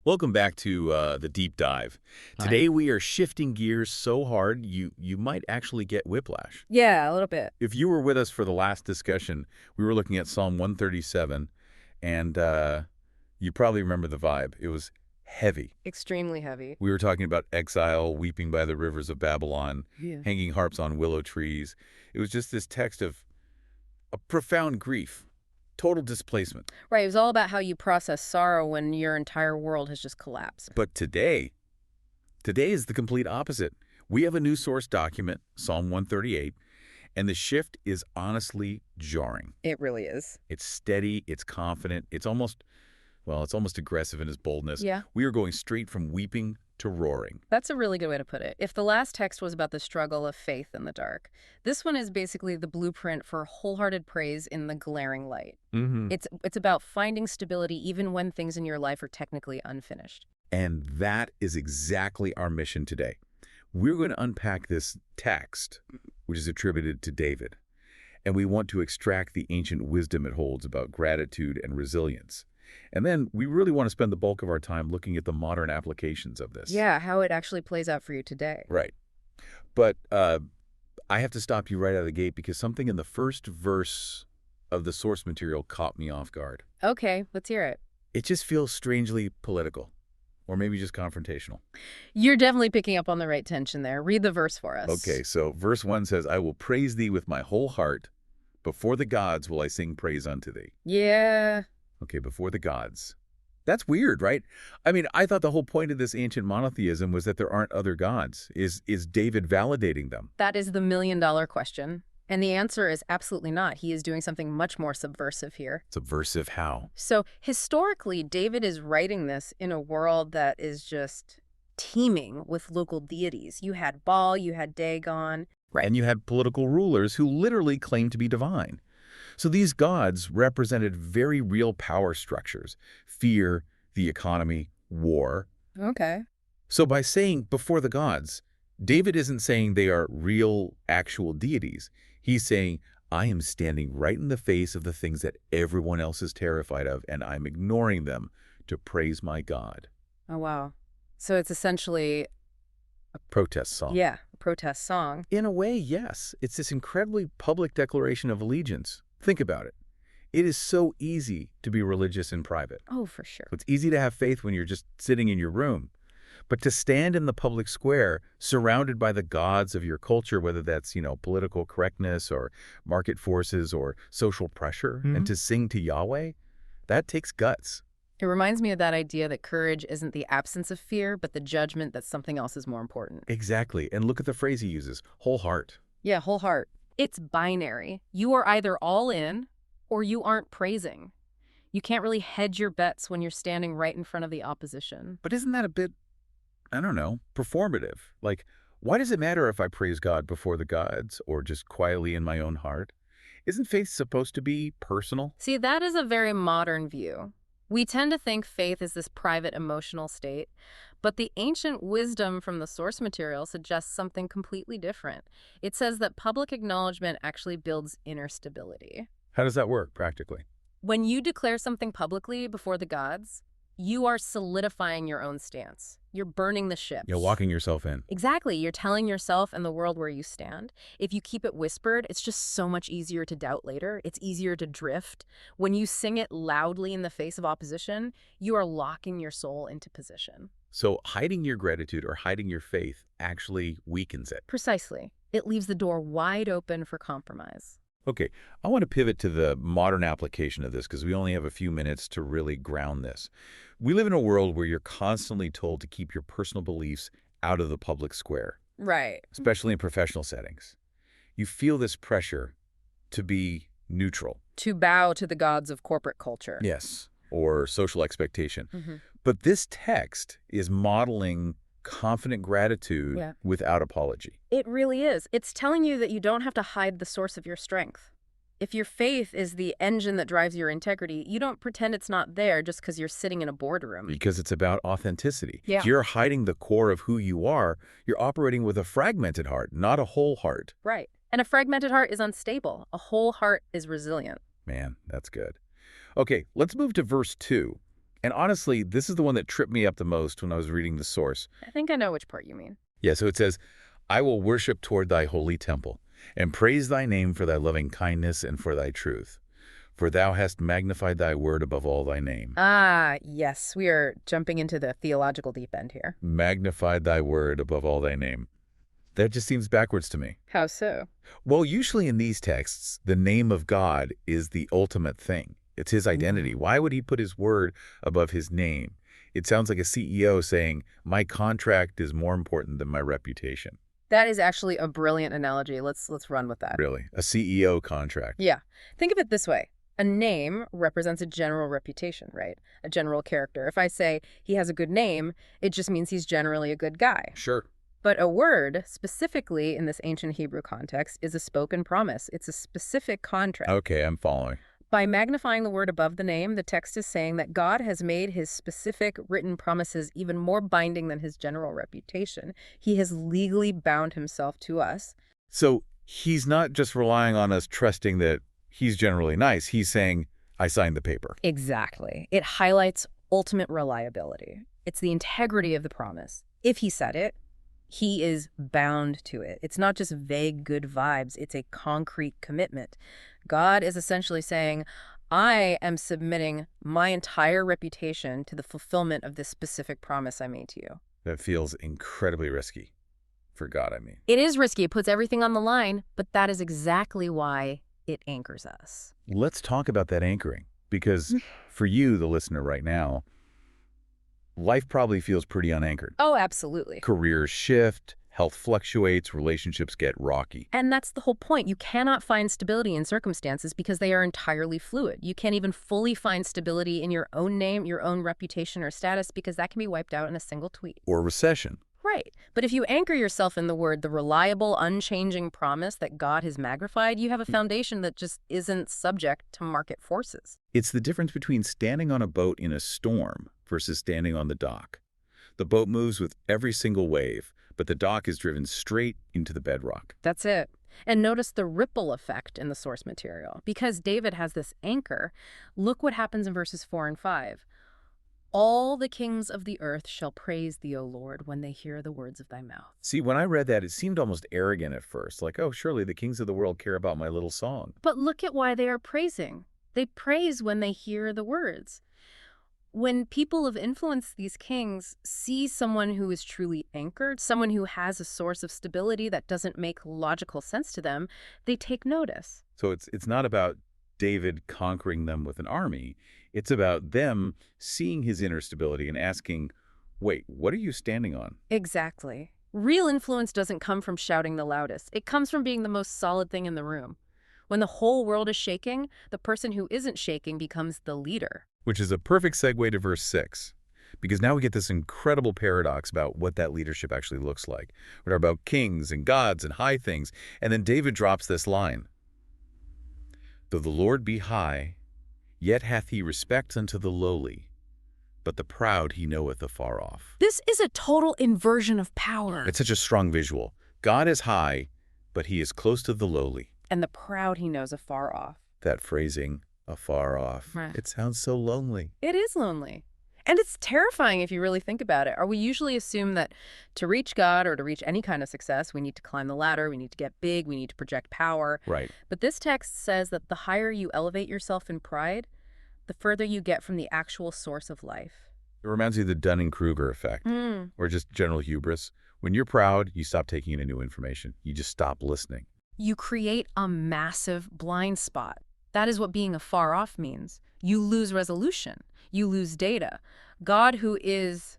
Welcome back to the deep dive. Hi. Today we are shifting gears so hard you might actually get whiplash. Yeah, a little bit. If you were with us for the last discussion, we were looking at Psalm 137, and you probably remember the vibe. It was heavy. Extremely heavy. We were talking about exile, weeping by the rivers of Babylon, Yeah. hanging harps on willow trees. It was just this text of a profound grief, total displacement. Right, it was all about how you process sorrow when your entire world has just collapsed. But today is the complete opposite. We have a new source document, Psalm 138, and the shift is honestly jarring. It really is. It's steady, it's confident, it's almost aggressive in its boldness. Yeah. We are going straight from weeping to roaring. That's a really good way to put it. If the last text was about the struggle of faith in the dark, this one is basically the blueprint for wholehearted praise in the glaring light. Mm-hmm. It's about finding stability even when things in your life are technically unfinished. And that is exactly our mission today. We're going to unpack this text, which is attributed to David, and we want to extract the ancient wisdom it holds about gratitude and resilience. And then we really want to spend the bulk of our time looking at the modern applications of this. Yeah, how it actually plays out for you today. Right. But I have to stop you right out of the gate because something in the first verse of the source material caught me off guard. Okay, let's hear it. It just feels strangely political, or maybe just confrontational. You're definitely picking up on the right tension there. Read the verse for us. Okay, so verse 1 says, I will praise thee with my whole heart. Before the gods will I sing praise unto thee. Yeah. Okay, before the gods. That's weird, right? I mean, I thought the whole point of this ancient monotheism was that there aren't other gods. Is David validating them? That is the million-dollar question. And the answer is absolutely not. He is doing something much more subversive here. Subversive how? So historically, David is writing this in a world that is just teeming with local deities. You had Baal, you had Dagon. Right. And you had political rulers who literally claimed to be divine. So these gods represented very real power structures: fear, the economy, war. Okay. So by saying before the gods, David isn't saying they are real, actual deities. He's saying, I am standing right in the face of the things that everyone else is terrified of, and I'm ignoring them to praise my God. Oh, wow. So it's essentially, Protest song. yeah, a protest song. In a way, yes. It's this incredibly public declaration of allegiance. Think about it. It is so easy to be religious in private. Oh, for sure. It's easy to have faith when you're just sitting in your room. But to stand in the public square, surrounded by the gods of your culture, whether that's, political correctness or market forces or social pressure, and to sing to Yahweh, that takes guts. It reminds me of that idea that courage isn't the absence of fear, but the judgment that something else is more important. Exactly. And look at the phrase he uses, whole heart. Yeah, whole heart. It's binary. You are either all in or you aren't praising. You can't really hedge your bets when you're standing right in front of the opposition. But isn't that a bit, I don't know, performative? Like, why does it matter if I praise God before the gods or just quietly in my own heart? Isn't faith supposed to be personal? See, that is a very modern view. We tend to think faith is this private emotional state, but the ancient wisdom from the source material suggests something completely different. It says that public acknowledgement actually builds inner stability. How does that work practically? When you declare something publicly before the gods, you are solidifying your own stance. You're burning the ships. You're locking yourself in. Exactly. You're telling yourself and the world where you stand. If you keep it whispered, it's just so much easier to doubt later. It's easier to drift. When you sing it loudly in the face of opposition, you are locking your soul into position. So hiding your gratitude or hiding your faith actually weakens it. Precisely. It leaves the door wide open for compromise. Okay, I want to pivot to the modern application of this because we only have a few minutes to really ground this. We live in a world where you're constantly told to keep your personal beliefs out of the public square, Right. especially in professional settings. You feel this pressure to be neutral. To bow to the gods of corporate culture. Yes, or social expectation. Mm-hmm. But this text is modeling confident gratitude without apology. It really is. It's telling you that you don't have to hide the source of your strength. If your faith is the engine that drives your integrity, you don't pretend it's not there just because you're sitting in a boardroom. Because it's about authenticity. Yeah. If you're hiding the core of who you are, you're operating with a fragmented heart, not a whole heart. Right. And a fragmented heart is unstable. A whole heart is resilient. Man, that's good. Okay, let's move to verse 2. And honestly, this is the one that tripped me up the most when I was reading the source. I think I know which part you mean. Yeah, so it says, I will worship toward thy holy temple, and praise thy name for thy loving kindness and for thy truth. For thou hast magnified thy word above all thy name. Ah, yes, we are jumping into the theological deep end here. Magnified thy word above all thy name. That just seems backwards to me. How so? Well, usually in these texts, the name of God is the ultimate thing. It's his identity. Why would he put his word above his name? It sounds like a CEO saying, my contract is more important than my reputation. That is actually a brilliant analogy. Let's run with that. Really? A CEO contract? Yeah. Think of it this way. A name represents a general reputation, right? A general character. If I say he has a good name, it just means he's generally a good guy. Sure. But a word, specifically in this ancient Hebrew context, is a spoken promise. It's a specific contract. Okay, I'm following. By magnifying the word above the name, the text is saying that God has made his specific written promises even more binding than his general reputation. He has legally bound himself to us. So he's not just relying on us trusting that he's generally nice. He's saying, I signed the paper. Exactly. It highlights ultimate reliability. It's the integrity of the promise. If he said it, he is bound to it. It's not just vague good vibes. It's a concrete commitment. God is essentially saying, I am submitting my entire reputation to the fulfillment of this specific promise I made to you. That feels incredibly risky. For God, I mean. It is risky. It puts everything on the line, but that is exactly why it anchors us. Let's talk about that anchoring, because for you, the listener right now, life probably feels pretty unanchored. Oh, absolutely. Careers shift, health fluctuates, relationships get rocky. And that's the whole point. You cannot find stability in circumstances because they are entirely fluid. You can't even fully find stability in your own name, your own reputation or status, because that can be wiped out in a single tweet. Or recession. Right. But if you anchor yourself in the word, the reliable, unchanging promise that God has magnified, you have a foundation that just isn't subject to market forces. It's the difference between standing on a boat in a storm versus standing on the dock. The boat moves with every single wave, but the dock is driven straight into the bedrock. That's it. And notice the ripple effect in the source material. Because David has this anchor, look what happens in verses 4 and 5. All the kings of the earth shall praise thee, O Lord, when they hear the words of thy mouth. See, when I read that, it seemed almost arrogant at first, like, oh, surely the kings of the world care about my little song. But look at why they are praising. They praise when they hear the words. When people of influence, these kings, see someone who is truly anchored, someone who has a source of stability that doesn't make logical sense to them, they take notice. So it's not about David conquering them with an army. It's about them seeing his inner stability and asking, wait, what are you standing on? Exactly. Real influence doesn't come from shouting the loudest. It comes from being the most solid thing in the room. When the whole world is shaking, the person who isn't shaking becomes the leader. Which is a perfect segue to verse 6, because now we get this incredible paradox about what that leadership actually looks like. We're about kings and gods and high things, and then David drops this line. Though the Lord be high, yet hath he respect unto the lowly, but the proud he knoweth afar off. This is a total inversion of power. It's such a strong visual. God is high, but he is close to the lowly. And the proud he knows afar off. That phrasing, afar off, it sounds so lonely. It is lonely. And it's terrifying if you really think about it. Or we usually assume that to reach God or to reach any kind of success, we need to climb the ladder, we need to get big, we need to project power. Right. But this text says that the higher you elevate yourself in pride, the further you get from the actual source of life. It reminds me of the Dunning-Kruger effect, or just general hubris. When you're proud, you stop taking in new information. You just stop listening. You create a massive blind spot. That is what being afar off means. You lose resolution. You lose data. God, who is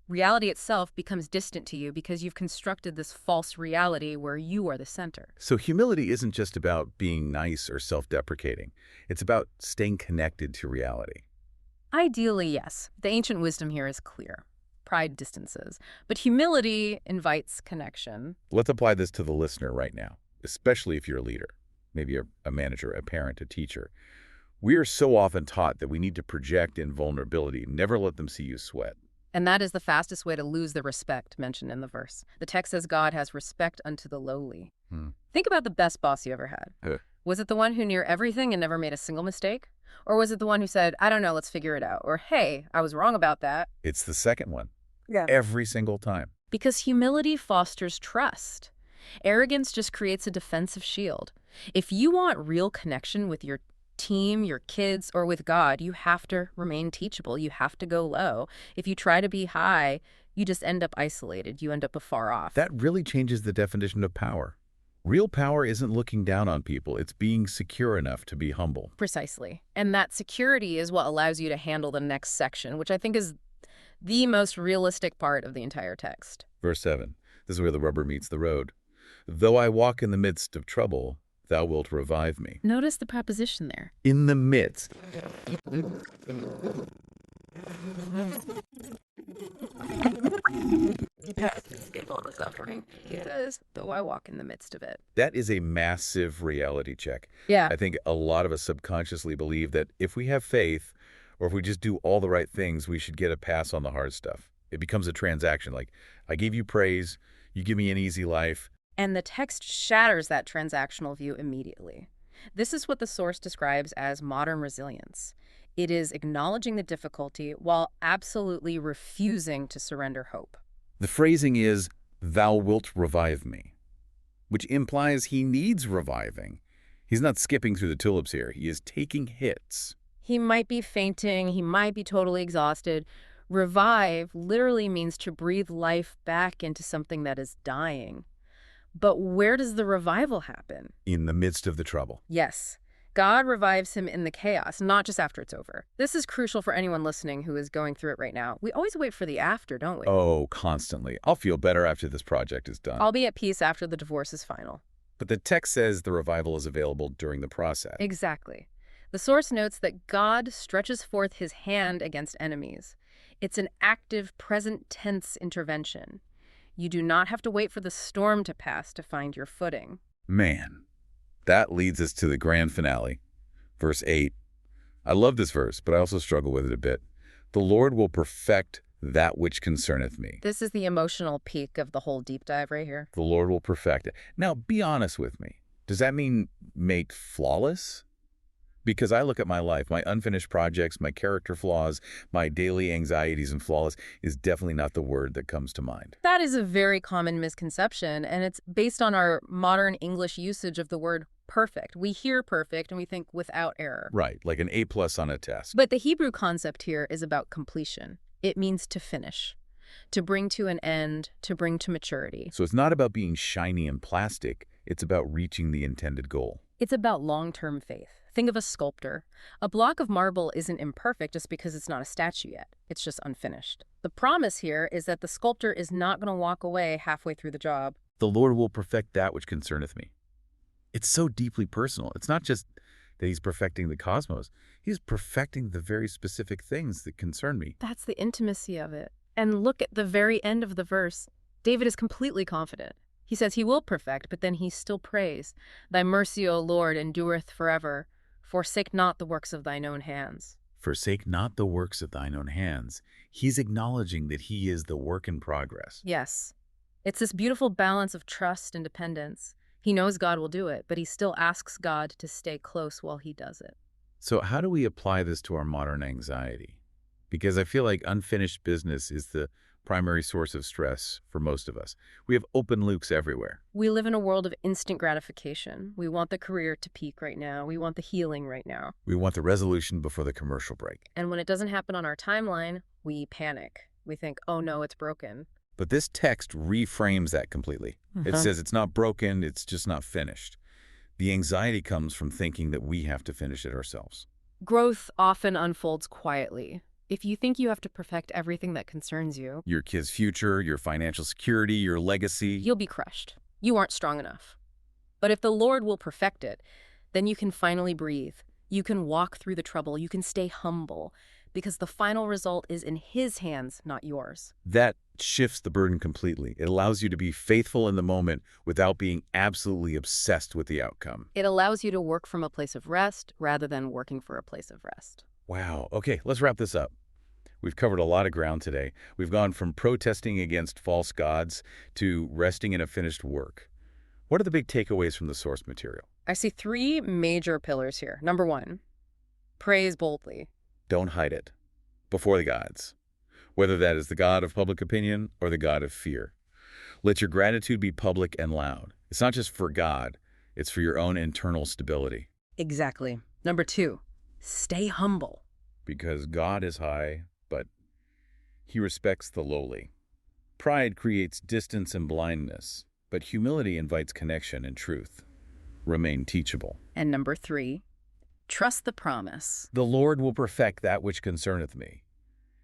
reality itself, becomes distant to you because you've constructed this false reality where you are the center. So humility isn't just about being nice or self-deprecating. It's about staying connected to reality. Ideally, yes. The ancient wisdom here is clear. Pride distances. But humility invites connection. Let's apply this to the listener right now, especially if you're a leader, maybe a manager, a parent, a teacher. We are so often taught that we need to project in vulnerability, never let them see you sweat. And that is the fastest way to lose the respect mentioned in the verse. The text says God has respect unto the lowly. Think about the best boss you ever had. Was it the one who knew everything and never made a single mistake? Or was it the one who said, I don't know, let's figure it out? Or, hey, I was wrong about that? It's the second one. Yeah. Every single time. Because humility fosters trust. Arrogance just creates a defensive shield. If you want real connection with your team, your kids, or with God, you have to remain teachable. You have to go low. If you try to be high, you just end up isolated. You end up afar off. That really changes the definition of power. Real power isn't looking down on people. It's being secure enough to be humble. Precisely. And that security is what allows you to handle the next section, which I think is the most realistic part of the entire text. Verse 7. This is where the rubber meets the road. Though I walk in the midst of trouble, thou wilt revive me. Notice the preposition there. In the midst. Because though I walk in the midst of it. That is a massive reality check. Yeah. I think a lot of us subconsciously believe that if we have faith, or if we just do all the right things, we should get a pass on the hard stuff. It becomes a transaction. Like, I give you praise, you give me an easy life. And the text shatters that transactional view immediately. This is what the source describes as modern resilience. It is acknowledging the difficulty while absolutely refusing to surrender hope. The phrasing is, thou wilt revive me, which implies he needs reviving. He's not skipping through the tulips here. He is taking hits. He might be fainting. He might be totally exhausted. Revive literally means to breathe life back into something that is dying. But where does the revival happen? In the midst of the trouble. Yes. God revives him in the chaos, not just after it's over. This is crucial for anyone listening who is going through it right now. We always wait for the after, don't we? Oh, constantly. I'll feel better after this project is done. I'll be at peace after the divorce is final. But the text says the revival is available during the process. Exactly. The source notes that God stretches forth his hand against enemies. It's an active, present tense intervention. You do not have to wait for the storm to pass to find your footing. Man, that leads us to the grand finale. Verse 8. I love this verse, but I also struggle with it a bit. The Lord will perfect that which concerneth me. This is the emotional peak of the whole deep dive right here. The Lord will perfect it. Now, be honest with me. Does that mean make flawless? Because I look at my life, my unfinished projects, my character flaws, my daily anxieties and flaws is definitely not the word that comes to mind. That is a very common misconception, and it's based on our modern English usage of the word perfect. We hear perfect and we think without error. Right, like an A+ on a test. But the Hebrew concept here is about completion. It means to finish, to bring to an end, to bring to maturity. So it's not about being shiny and plastic. It's about reaching the intended goal. It's about long-term faith. Think of a sculptor. A block of marble isn't imperfect just because it's not a statue yet. It's just unfinished. The promise here is that the sculptor is not going to walk away halfway through the job. The Lord will perfect that which concerneth me. It's so deeply personal. It's not just that he's perfecting the cosmos. He's perfecting the very specific things that concern me. That's the intimacy of it. And look at the very end of the verse. David is completely confident. He says he will perfect, but then he still prays. Thy mercy, O Lord, endureth forever. Forsake not the works of thine own hands. Forsake not the works of thine own hands. He's acknowledging that he is the work in progress. Yes. It's this beautiful balance of trust and dependence. He knows God will do it, but he still asks God to stay close while he does it. So how do we apply this to our modern anxiety? Because I feel like unfinished business is the primary source of stress for most of us. We have open loops everywhere. We live in a world of instant gratification. We want the career to peak right now. We want the healing right now. We want the resolution before the commercial break. And when it doesn't happen on our timeline, we panic. We think, oh no, it's broken. But this text reframes that completely. It says it's not broken, it's just not finished. The anxiety comes from thinking that we have to finish it ourselves. Growth often unfolds quietly. If you think you have to perfect everything that concerns you, Your kid's future, your financial security, your legacy. you'll be crushed. You aren't strong enough. But if the Lord will perfect it, then you can finally breathe. You can walk through the trouble. You can stay humble because the final result is in his hands, not yours. That shifts the burden completely. It allows you to be faithful in the moment without being absolutely obsessed with the outcome. It allows you to work from a place of rest rather than working for a place of rest. Wow. Okay, let's wrap this up. We've covered a lot of ground today. We've gone from protesting against false gods to resting in a finished work. What are the big takeaways from the source material? I see three major pillars here. Number one, Praise boldly. Don't hide it. Before the gods. Whether that is the God of public opinion or the God of fear. Let your gratitude be public and loud. It's not just for God, it's for your own internal stability. Exactly. Number 2, stay humble. Because God is high, but he respects the lowly. Pride creates distance and blindness, but humility invites connection and truth. Remain teachable. And number 3, trust the promise. The Lord will perfect that which concerneth me.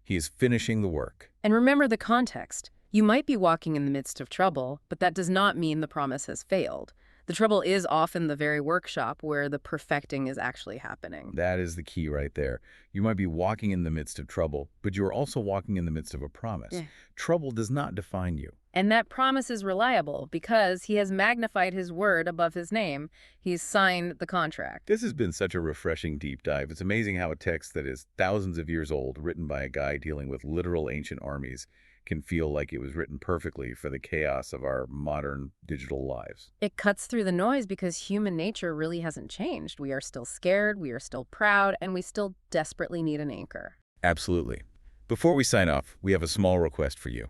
He is finishing the work. And remember the context. You might be walking in the midst of trouble, but that does not mean the promise has failed. The trouble is often the very workshop where the perfecting is actually happening. That is the key right there. You might be walking in the midst of trouble, but you are also walking in the midst of a promise. Yeah. Trouble does not define you. And that promise is reliable because he has magnified his word above his name. He's signed the contract. This has been such a refreshing deep dive. It's amazing how a text that is thousands of years old, written by a guy dealing with literal ancient armies, can feel like it was written perfectly for the chaos of our modern digital lives. It cuts through the noise because human nature really hasn't changed. We are still scared, we are still proud, and we still desperately need an anchor. Absolutely. Before we sign off, we have a small request for you.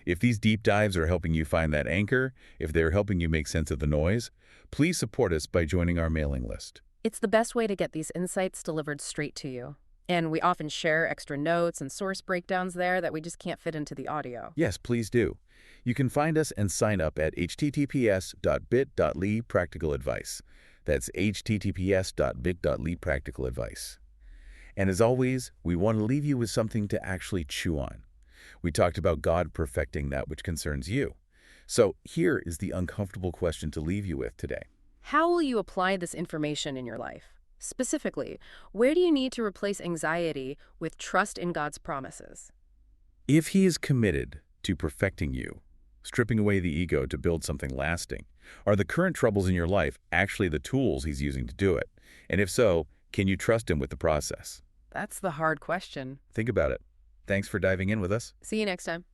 If these deep dives are helping you find that anchor, if they're helping you make sense of the noise, please support us by joining our mailing list. It's the best way to get these insights delivered straight to you. And we often share extra notes and source breakdowns there that we just can't fit into the audio. Yes, please do. You can find us and sign up at https://bit.ly/practicaladvice. That's https://bit.ly/practicaladvice. And as always, we want to leave you with something to actually chew on. We talked about God perfecting that which concerns you. So here is the uncomfortable question to leave you with today. How will you apply this information in your life? Specifically, where do you need to replace anxiety with trust in God's promises? If he is committed to perfecting you, stripping away the ego to build something lasting, are the current troubles in your life actually the tools he's using to do it? And if so, can you trust him with the process? That's the hard question. Think about it. Thanks for diving in with us. See you next time.